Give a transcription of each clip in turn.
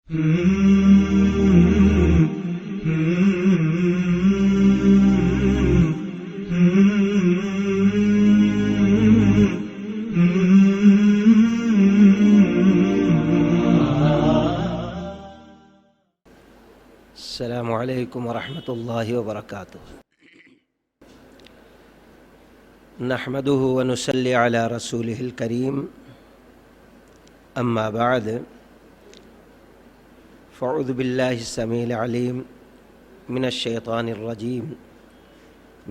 السلام علیکم ورحمۃ اللہ وبرکاتہ۔ نحمدہ ونصلی علی رسولہ الکریم، اما بعد فاعوذ باللہ السمیع العلیم من الشیطان الرجیم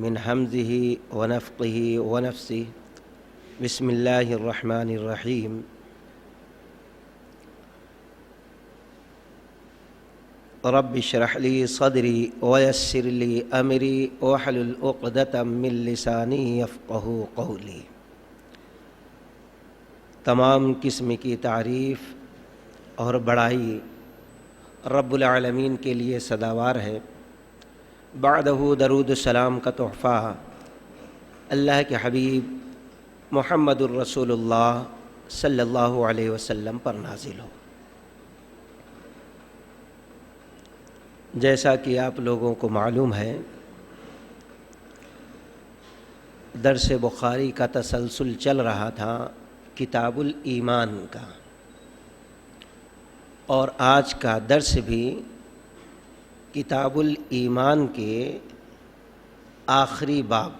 من حمزہ ونفخہ ونفثہ، بسم اللہ الرحمن الرحیم۔ رب اشرح لی صدری ویسر لی امری واحلل عقدۃ من لسانی یفقہوا قولی۔ تمام قسم کی تعریف اور بڑائی رب العالمین کے لیے سزاوار ہے۔ بعدہ درود السلام کا تحفہ اللہ کے حبیب محمد الرسول اللہ صلی اللہ علیہ وسلم پر نازل ہو۔ جیسا کہ آپ لوگوں کو معلوم ہے، درس بخاری کا تسلسل چل رہا تھا کتاب الایمان کا، اور آج کا درس بھی کتاب الایمان کے آخری باب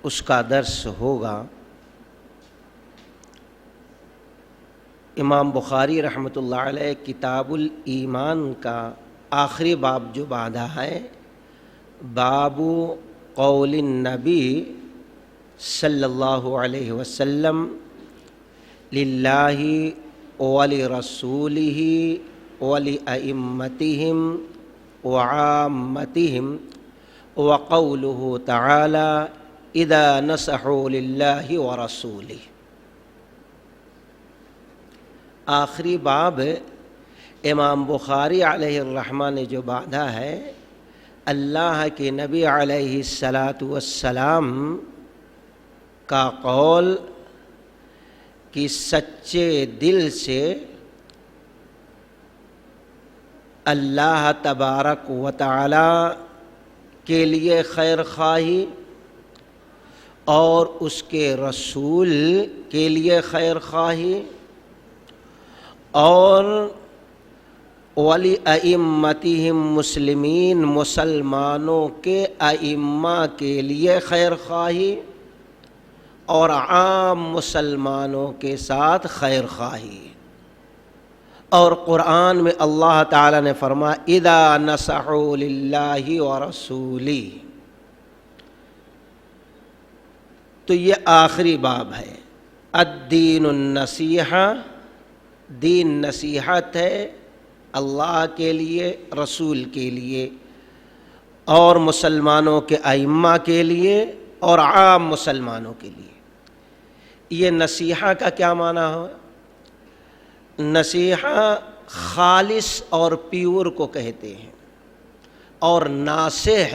اس کا درس ہوگا۔ امام بخاری رحمۃ اللہ علیہ کتاب الایمان کا آخری باب جو باندھا ہے، باب قول النبی صلی اللہ علیہ وسلم للہ ولرسولہ ولأئمتہم وعامتہم وقولہ تعالی اذا نصحوا للہ ورسولہ۔ آخری باب امام بخاری علیہ الرحمہ نے جو باندھا ہے، اللہ کے نبی علیہ الصلاۃ والسلام کا قول کہ سچے دل سے اللہ تبارک و تعالی کے لیے خیر خواہی اور اس کے رسول کے لیے خیر خواہی، اور ولی ائمتہم مسلمین مسلمانوں کے ائمہ کے لیے خیر خواہی، اور عام مسلمانوں کے ساتھ خیر خواہی۔ اور قرآن میں اللہ تعالی نے فرمایا اذا نصحوا للہ ورسولہ۔ تو یہ آخری باب ہے۔ الدین النصیحہ، دین نصیحت ہے اللہ کے لیے، رسول کے لیے، اور مسلمانوں کے ائمہ کے لیے، اور عام مسلمانوں کے لیے۔ یہ نصیحہ کا کیا معنی ہے؟ نصیحہ خالص اور پیور کو کہتے ہیں، اور ناصح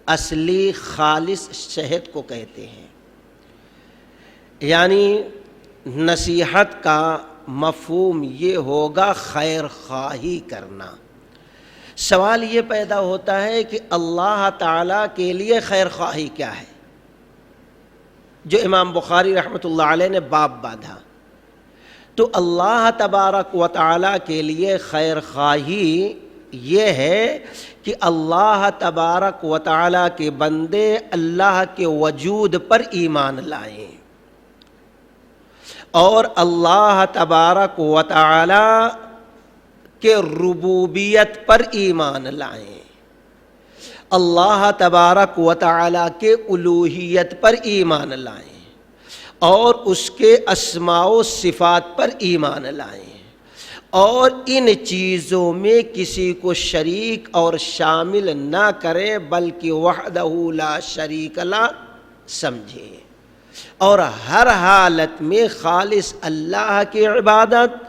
اصلی خالص شہد کو کہتے ہیں۔ یعنی نصیحت کا مفہوم یہ ہوگا خیر خواہی کرنا۔ سوال یہ پیدا ہوتا ہے کہ اللہ تعالیٰ کے لیے خیر خواہی کیا ہے، جو امام بخاری رحمۃ اللہ علیہ نے باب باندھا۔ تو اللہ تبارک و تعالیٰ کے لیے خیر خواہی یہ ہے کہ اللہ تبارک و تعالیٰ کے بندے اللہ کے وجود پر ایمان لائیں، اور اللہ تبارک و تعالی کے ربوبیت پر ایمان لائیں، اللہ تبارک و تعالی کے الوہیت پر ایمان لائیں، اور اس کے اسماء و صفات پر ایمان لائیں، اور ان چیزوں میں کسی کو شریک اور شامل نہ کریں بلکہ وحدہ لا شریک لہ سمجھیں، اور ہر حالت میں خالص اللہ کی عبادت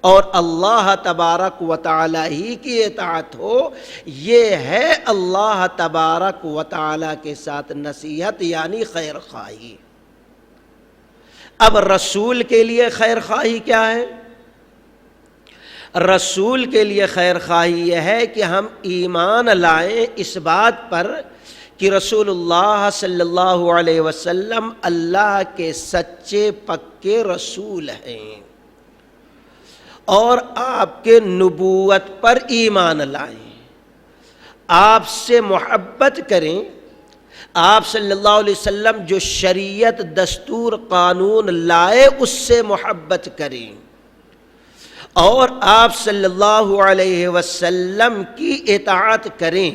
اور اللہ تبارک و تعالی ہی کی اطاعت ہو۔ یہ ہے اللہ تبارک و تعالی کے ساتھ نصیحت، یعنی خیر خواہی۔ اب رسول کے لیے خیر خواہی کیا ہے؟ رسول کے لیے خیر خواہی یہ ہے کہ ہم ایمان لائیں اس بات پر کہ رسول اللہ صلی اللہ علیہ وسلم اللہ کے سچے پکے رسول ہیں، اور آپ کے نبوت پر ایمان لائیں، آپ سے محبت کریں، آپ صلی اللہ علیہ وسلم جو شریعت دستور قانون لائے اس سے محبت کریں، اور آپ صلی اللہ علیہ وسلم کی اطاعت کریں،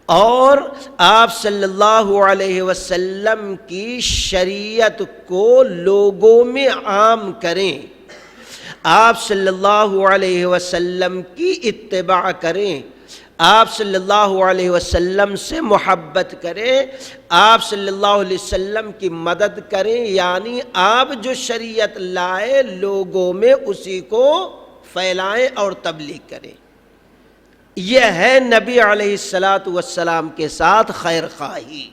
اور آپ صلی اللہ علیہ وسلم کی شریعت کو لوگوں میں عام کریں، آپ صلی اللہ علیہ وسلم کی اتباع کریں، آپ صلی اللہ علیہ وسلم سے محبت کریں، آپ صلی اللہ علیہ وسلم کی مدد کریں، یعنی آپ جو شریعت لائے لوگوں میں اسی کو پھیلائیں اور تبلیغ کریں۔ یہ ہے نبی علیہ الصلاۃ والسلام کے ساتھ خیر خواہی۔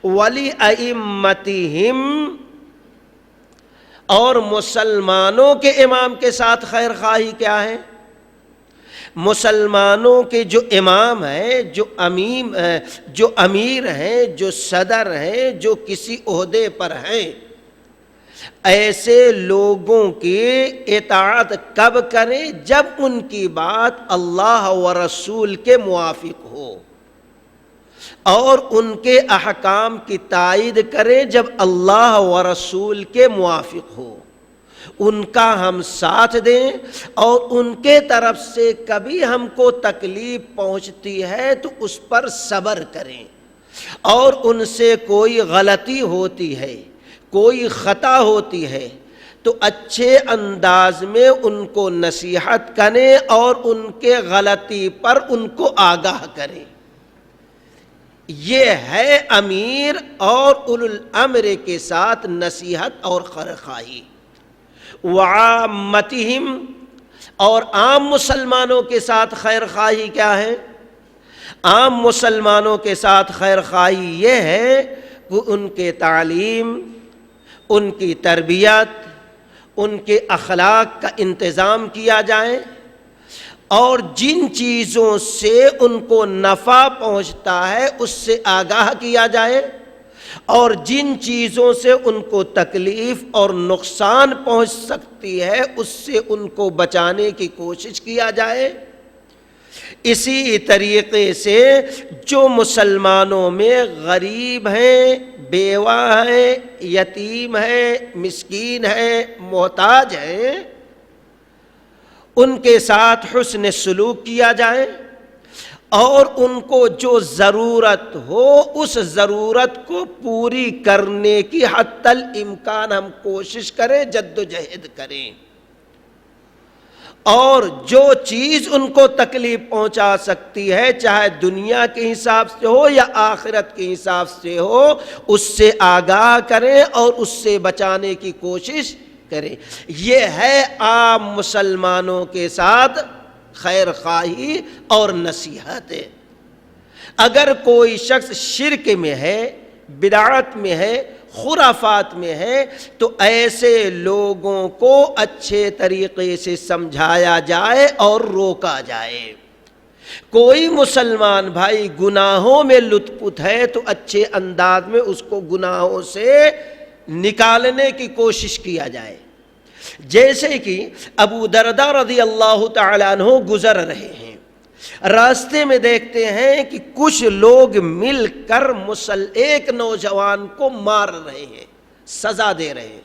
وَلِأَئِمَّتِهِمْ، اور مسلمانوں کے امام کے ساتھ خیر خواہی کیا ہے؟ مسلمانوں کے جو امام ہیں، جو امیر ہیں، جو صدر ہیں، جو کسی عہدے پر ہیں، ایسے لوگوں کی اطاعت کب کریں؟ جب ان کی بات اللہ و رسول کے موافق ہو، اور ان کے احکام کی تائید کریں جب اللہ و رسول کے موافق ہو، ان کا ہم ساتھ دیں، اور ان کے طرف سے کبھی ہم کو تکلیف پہنچتی ہے تو اس پر صبر کریں، اور ان سے کوئی غلطی ہوتی ہے، کوئی خطا ہوتی ہے تو اچھے انداز میں ان کو نصیحت کریں اور ان کے غلطی پر ان کو آگاہ کریں۔ یہ ہے امیر اور اولو الامر کے ساتھ نصیحت اور خیرخواہی۔ وعامتہم، اور عام مسلمانوں کے ساتھ خیر خواہی کیا ہے؟ عام مسلمانوں کے ساتھ خیر خواہی یہ ہے کہ ان کے تعلیم، ان کی تربیت، ان کے اخلاق کا انتظام کیا جائے، اور جن چیزوں سے ان کو نفع پہنچتا ہے اس سے آگاہ کیا جائے، اور جن چیزوں سے ان کو تکلیف اور نقصان پہنچ سکتی ہے اس سے ان کو بچانے کی کوشش کیا جائے۔ اسی طریقے سے جو مسلمانوں میں غریب ہیں، بیوہ ہیں، یتیم ہیں، مسکین ہیں، محتاج ہیں، ان کے ساتھ حسن سلوک کیا جائے، اور ان کو جو ضرورت ہو اس ضرورت کو پوری کرنے کی حتی الامکان ہم کوشش کریں، جد و جہد کریں، اور جو چیز ان کو تکلیف پہنچا سکتی ہے چاہے دنیا کے حساب سے ہو یا آخرت کے حساب سے ہو اس سے آگاہ کریں اور اس سے بچانے کی کوشش کریں۔ یہ ہے عام مسلمانوں کے ساتھ خیر خواہی اور نصیحت۔ اگر کوئی شخص شرک میں ہے، بدعت میں ہے، خرافات میں ہے تو ایسے لوگوں کو اچھے طریقے سے سمجھایا جائے اور روکا جائے۔ کوئی مسلمان بھائی گناہوں میں لت پت ہے تو اچھے انداز میں اس کو گناہوں سے نکالنے کی کوشش کیا جائے۔ جیسے کہ ابو درداء رضی اللہ تعالیٰ عنہ گزر رہے ہیں، راستے میں دیکھتے ہیں کہ کچھ لوگ مل کر ایک نوجوان کو مار رہے ہیں، سزا دے رہے ہیں۔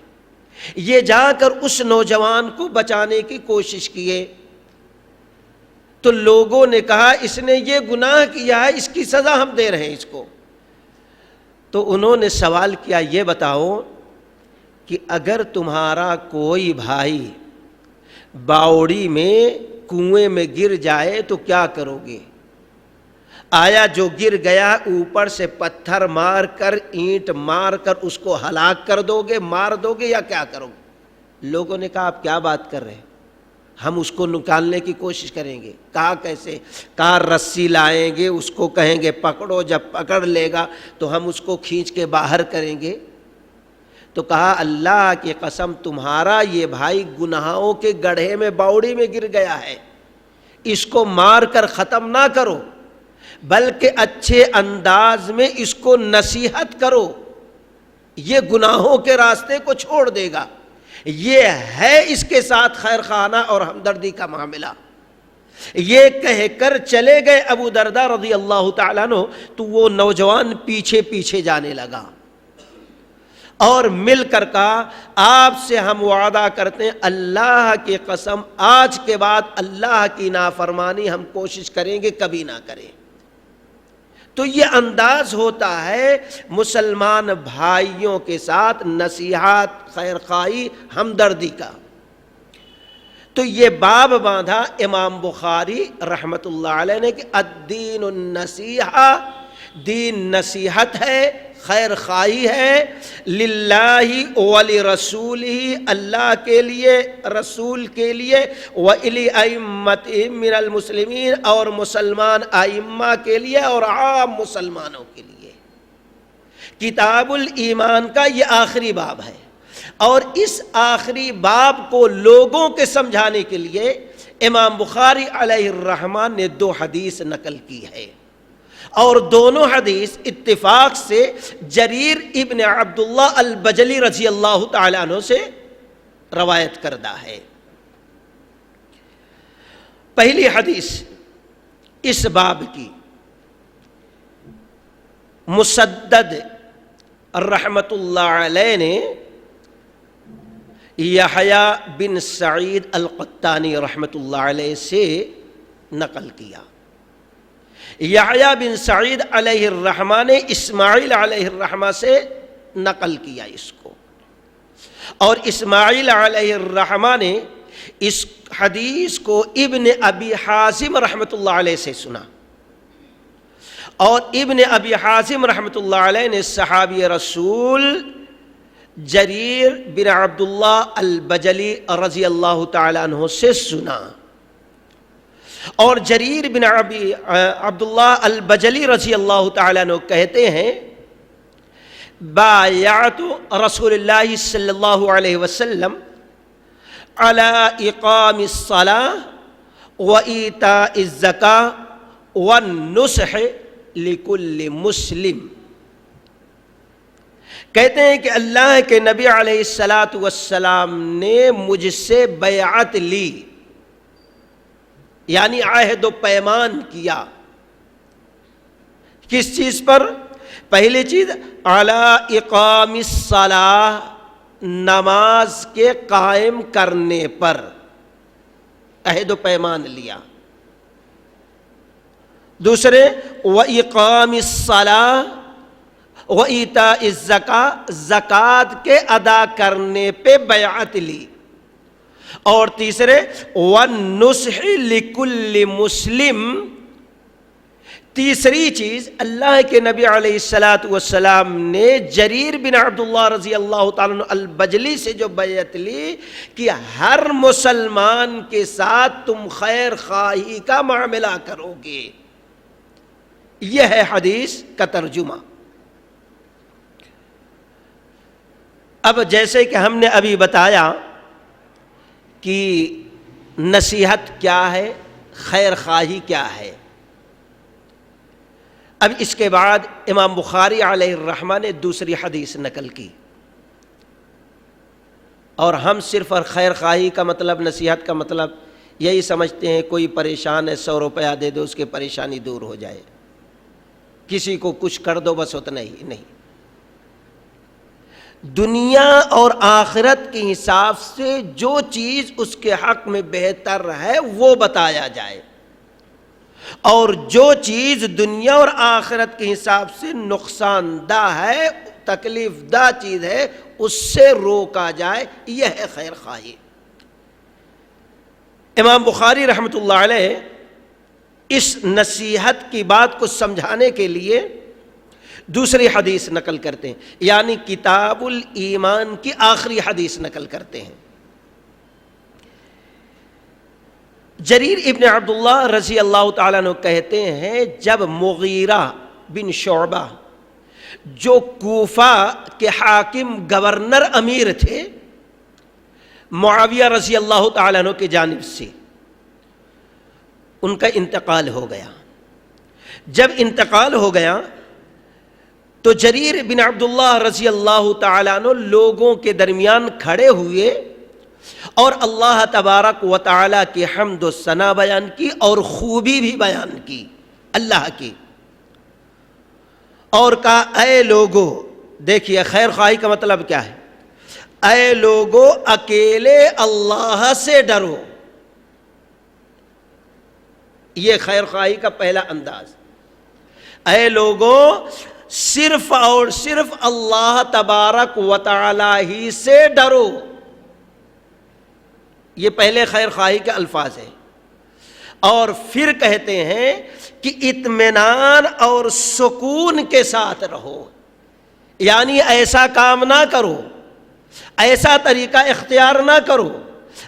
یہ جا کر اس نوجوان کو بچانے کی کوشش کیے تو لوگوں نے کہا اس نے یہ گناہ کیا ہے، اس کی سزا ہم دے رہے ہیں اس کو۔ تو انہوں نے سوال کیا، یہ بتاؤ کہ اگر تمہارا کوئی بھائی باوڑی میں کنویں میں گر جائے تو کیا کرو گے؟ آیا جو گر گیا اوپر سے پتھر مار کر، اینٹ مار کر اس کو ہلاک کر دو گے، مار دو گے، یا کیا کرو گے؟ لوگوں نے کہا آپ کیا بات کر رہے ہیں، ہم اس کو نکالنے کی کوشش کریں گے۔ کہا کیسے؟ کہا رسی لائیں گے، اس کو کہیں گے پکڑو، جب پکڑ لے گا تو ہم اس کو کھینچ کے باہر کریں گے۔ تو کہا اللہ کی قسم تمہارا یہ بھائی گناہوں کے گڑھے میں باوڑی میں گر گیا ہے، اس کو مار کر ختم نہ کرو بلکہ اچھے انداز میں اس کو نصیحت کرو، یہ گناہوں کے راستے کو چھوڑ دے گا۔ یہ ہے اس کے ساتھ خیر خانہ اور ہمدردی کا معاملہ۔ یہ کہہ کر چلے گئے ابو درداء رضی اللہ تعالیٰ عنہ، تو وہ نوجوان پیچھے پیچھے جانے لگا اور مل کر کہا آپ سے ہم وعدہ کرتے ہیں اللہ کی قسم آج کے بعد اللہ کی نافرمانی ہم کوشش کریں گے کبھی نہ کریں۔ تو یہ انداز ہوتا ہے مسلمان بھائیوں کے ساتھ نصیحت، خیر خواہی، ہمدردی کا۔ تو یہ باب باندھا امام بخاری رحمۃ اللہ علیہ نے کہ الدین النصیحہ، دین نصیحت ہے، خیر خواہی ہے، للہ ولرسولہ، اللہ کے لیے، رسول کے لیے، ولأئمتہ من المسلمین، اور مسلمان ائمہ کے لیے اور عام مسلمانوں کے لیے۔ کتاب الایمان کا یہ آخری باب ہے، اور اس آخری باب کو لوگوں کے سمجھانے کے لیے امام بخاری علیہ الرحمہ نے 2 حدیث نقل کی ہے، اور دونوں حدیث اتفاق سے جریر ابن عبداللہ البجلی رضی اللہ تعالیٰ عنہ سے روایت کردہ ہے۔ پہلی حدیث اس باب کی، مسدد رحمت اللہ علیہ نے یحییٰ بن سعید القطانی رحمت اللہ علیہ سے نقل کیا۔ یحییٰ بن سعید علیہ الرحمہ نے اسماعیل علیہ الرحمہ سے نقل کیا اس کو، اور اسماعیل علیہ الرحمہ نے اس حدیث کو ابن ابی حازم رحمت اللہ علیہ سے سنا، اور ابن ابی حازم رحمت اللہ علیہ نے صحابی رسول جریر بن عبداللہ البجلی رضی اللہ تعالیٰ عنہ سے سنا، اور جریر بن عبداللہ البجلی رضی اللہ تعالیٰ عنہ کہتے ہیں بایعت رسول اللہ صلی اللہ علیہ وسلم علی اقام الصلاة وایتاء الزکاة والنصح لکل مسلم۔ کہتے ہیں کہ اللہ کے نبی علیہ الصلاۃ والسلام نے مجھ سے بیعت لی، یعنی عہد و پیمان کیا۔ کس چیز پر؟ پہلی چیز علی اقام الصلاۃ، نماز کے قائم کرنے پر عہد و پیمان لیا۔ دوسرے وَإِقَامِ الصَّلَاةِ وَإِيتَاءِ الزَّكَاةِ، زکوٰۃ کے ادا کرنے پہ بیعت لی۔ اور تیسرے وَالنُّصْحِ لِكُلِّ مُسْلِمٍ، تیسری چیز اللہ کے نبی علیہ الصلاۃ والسلام نے جریر بن عبداللہ رضی اللہ تعالیٰ عنہ البجلی سے جو بیعت لی کہ ہر مسلمان کے ساتھ تم خیر خواہی کا معاملہ کرو گے۔ یہ ہے حدیث کا ترجمہ۔ اب جیسے کہ ہم نے ابھی بتایا کہ نصیحت کیا ہے، خیر خواہی کیا ہے، اب اس کے بعد امام بخاری علیہ الرحمہ نے دوسری حدیث نقل کی، اور ہم صرف اور خیر خواہی کا مطلب، نصیحت کا مطلب یہی سمجھتے ہیں کوئی پریشان ہے 100 روپیہ دے دو اس کی پریشانی دور ہو جائے، کسی کو کچھ کر دو بس اتنا ہی نہیں۔ دنیا اور آخرت کے حساب سے جو چیز اس کے حق میں بہتر ہے وہ بتایا جائے، اور جو چیز دنیا اور آخرت کے حساب سے نقصان دہ ہے، تکلیف دہ چیز ہے، اس سے روکا جائے، یہ ہے خیر خواہی۔ امام بخاری رحمۃ اللہ علیہ اس نصیحت کی بات کو سمجھانے کے لیے دوسری حدیث نقل کرتے ہیں، یعنی کتاب الایمان کی آخری حدیث نقل کرتے ہیں۔ جریر ابن عبداللہ رضی اللہ تعالیٰ عنہ کہتے ہیں جب مغیرہ بن شعبہ جو کوفہ کے حاکم گورنر امیر تھے معاویہ رضی اللہ تعالیٰ عنہ کی جانب سے، ان کا انتقال ہو گیا۔ جب انتقال ہو گیا تو جریر بن عبداللہ رضی اللہ تعالیٰ عنہ لوگوں کے درمیان کھڑے ہوئے اور اللہ تبارک و تعالیٰ کی حمد و ثنا بیان کی اور خوبی بھی بیان کی اللہ کی، اور کہا اے لوگو، دیکھیے خیر خواہی کا مطلب کیا ہے، اے لوگو اکیلے اللہ سے ڈرو، یہ خیر خواہی کا پہلا انداز، اے لوگو صرف اور صرف اللہ تبارک و تعالی ہی سے ڈرو، یہ پہلے خیر خواہی کے الفاظ ہیں۔ اور پھر کہتے ہیں کہ اطمینان اور سکون کے ساتھ رہو، یعنی ایسا کام نہ کرو، ایسا طریقہ اختیار نہ کرو،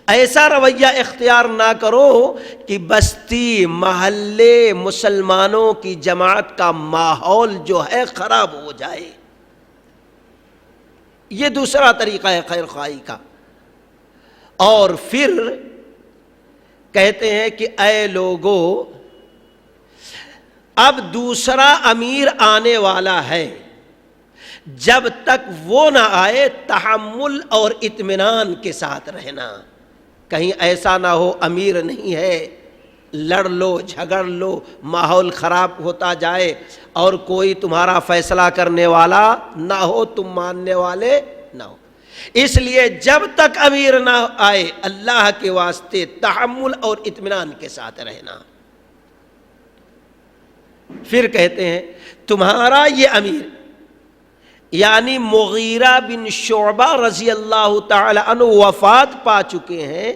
ایسا رویہ اختیار نہ کرو کہ بستی محلے مسلمانوں کی جماعت کا ماحول جو ہے خراب ہو جائے، یہ دوسرا طریقہ ہے خیر خواہی کا۔ اور پھر کہتے ہیں کہ اے لوگو اب دوسرا امیر آنے والا ہے، جب تک وہ نہ آئے تحمل اور اطمینان کے ساتھ رہنا، کہیں ایسا نہ ہو امیر نہیں ہے، لڑ لو جھگڑ لو، ماحول خراب ہوتا جائے اور کوئی تمہارا فیصلہ کرنے والا نہ ہو، تم ماننے والے نہ ہو۔ اس لیے جب تک امیر نہ آئے اللہ کے واسطے تحمل اور اطمینان کے ساتھ رہنا۔ پھر کہتے ہیں تمہارا یہ امیر یعنی مغیرہ بن شعبہ رضی اللہ تعالی عنہ وفات پا چکے ہیں،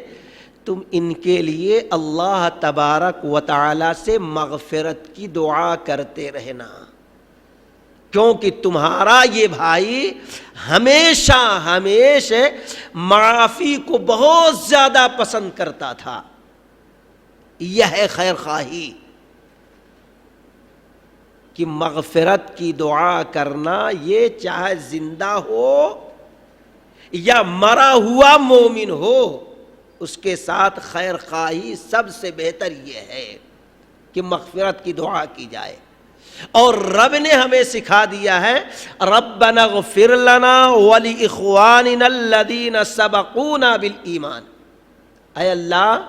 تم ان کے لیے اللہ تبارک و تعالی سے مغفرت کی دعا کرتے رہنا، کیونکہ تمہارا یہ بھائی ہمیشہ معافی کو بہت زیادہ پسند کرتا تھا۔ یہ ہے خیر خواہی کہ مغفرت کی دعا کرنا، یہ چاہے زندہ ہو یا مرا ہوا مومن ہو، اس کے ساتھ خیر خواہی سب سے بہتر یہ ہے کہ مغفرت کی دعا کی جائے۔ اور رب نے ہمیں سکھا دیا ہے ربنا اغفر لنا ولاخواننا الذین سبقونا بالایمان، اے اللہ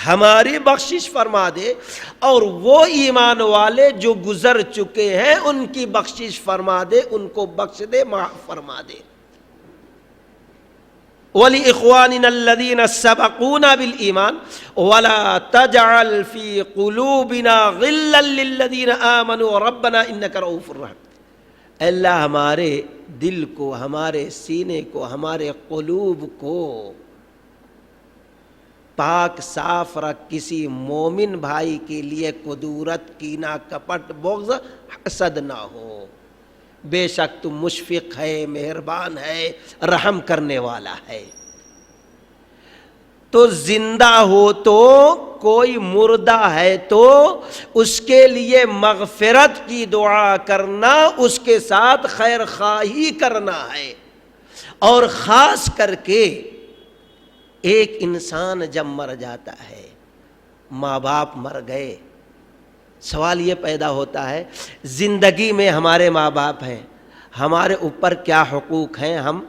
ہماری بخشش فرما دے اور وہ ایمان والے جو گزر چکے ہیں ان کی بخشش فرما دے، ان کو بخش دے، معاف فرما دے۔ وَلِإِخْوَانِنَا الَّذِينَ سَبَقُونَا بِالْإِيمَانِ وَلَا تَجْعَلْ فِي قُلُوبِنَا غِلًّا لِّلَّذِينَ آمَنُوا رَبَّنَا إِنَّكَ رَءُوفٌ رَحِيمٌ۔ اللہ ہمارے دل کو، ہمارے سینے کو، ہمارے قلوب کو پاک صاف رکھ، کسی مومن بھائی کے لیے کدورت، کینہ، کپٹ، بغض، حسد نہ ہو، بے شک تم مشفق ہے، مہربان ہے، رحم کرنے والا ہے۔ تو زندہ ہو تو کوئی مردہ ہے تو اس کے لیے مغفرت کی دعا کرنا، اس کے ساتھ خیر خواہی کرنا ہے۔ اور خاص کر کے ایک انسان جب مر جاتا ہے، ماں باپ مر گئے، سوال یہ پیدا ہوتا ہے زندگی میں ہمارے ماں باپ ہیں، ہمارے اوپر کیا حقوق ہیں، ہم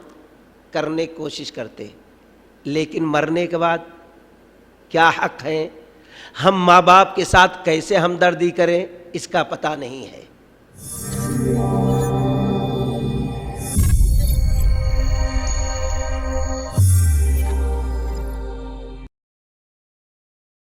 کرنے کی کوشش کرتے، لیکن مرنے کے بعد کیا حق ہیں، ہم ماں باپ کے ساتھ کیسے ہمدردی کریں، اس کا پتہ نہیں ہے۔